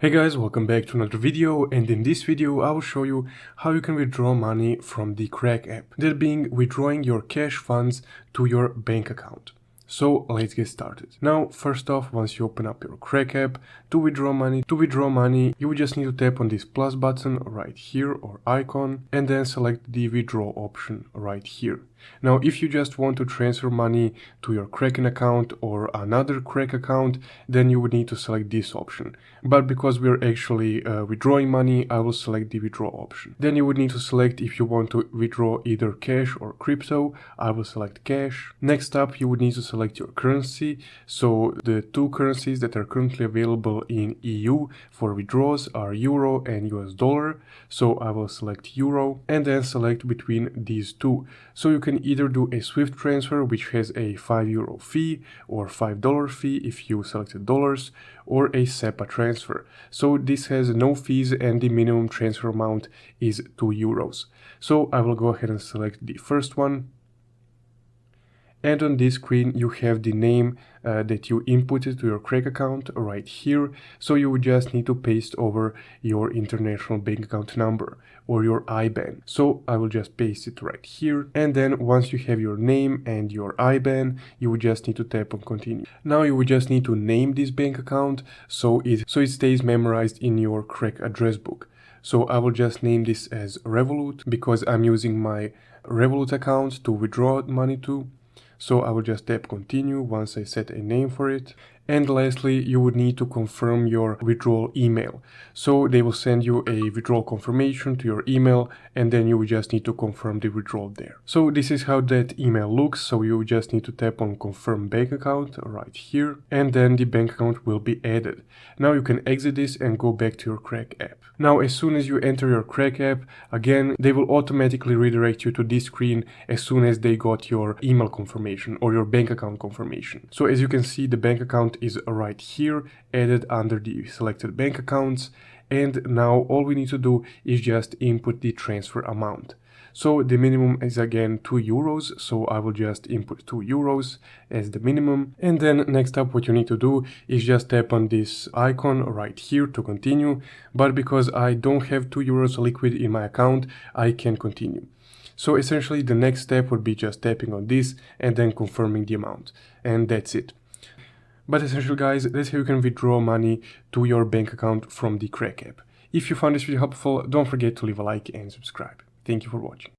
Hey guys, welcome back to another video, and in this video I will show you how you can withdraw money from the Krak app, that being withdrawing your cash funds to your bank account. So let's get started. Now first off, once you open up your Krak app, to withdraw money you will just need to tap on this plus button right here or icon and then select the withdraw option right here. Now if you just want to transfer money to your Kraken account or another Krak account, then you would need to select this option. But because we're actually withdrawing money, I will select the withdraw option. Then you would need to select if you want to withdraw either cash or crypto. I will select cash. Next up, you would need to select your currency. So the two currencies that are currently available in EU for withdrawals are Euro and US dollar. So I will select Euro and then select between these two. So you can either do a Swift transfer, which has a €5 fee or $5 fee if you selected dollars, or a SEPA transfer. So this has no fees and the minimum transfer amount is €2. So I will go ahead and select the first one. And on this screen you have the name that you inputted to your Krak account right here. So you would just need to paste over your international bank account number or your IBAN. So I will just paste it right here. And then once you have your name and your IBAN, you would just need to tap on continue. Now you would just need to name this bank account so it stays memorized in your Krak address book. So I will just name this as Revolut because I'm using my Revolut account to withdraw money to. So I will just tap continue once I set a name for it. And lastly, you would need to confirm your withdrawal email. So they will send you a withdrawal confirmation to your email, and then you would just need to confirm the withdrawal there. So this is how that email looks. So you would just need to tap on confirm bank account right here, and then the bank account will be added. Now you can exit this and go back to your Krak app. Now as soon as you enter your Krak app, again, they will automatically redirect you to this screen as soon as they got your email confirmation or your bank account confirmation. So as you can see, the bank account is right here, added under the selected bank accounts, and now all we need to do is just input the transfer amount. So the minimum is again €2, so I will just input €2 as the minimum. And then next up, what you need to do is just tap on this icon right here to continue, but because I don't have €2 liquid in my account, I can continue. So essentially the next step would be just tapping on this and then confirming the amount, and that's it. But essentially guys, that's how you can withdraw money to your bank account from the Krak app. If you found this video helpful, don't forget to leave a like and subscribe. Thank you for watching.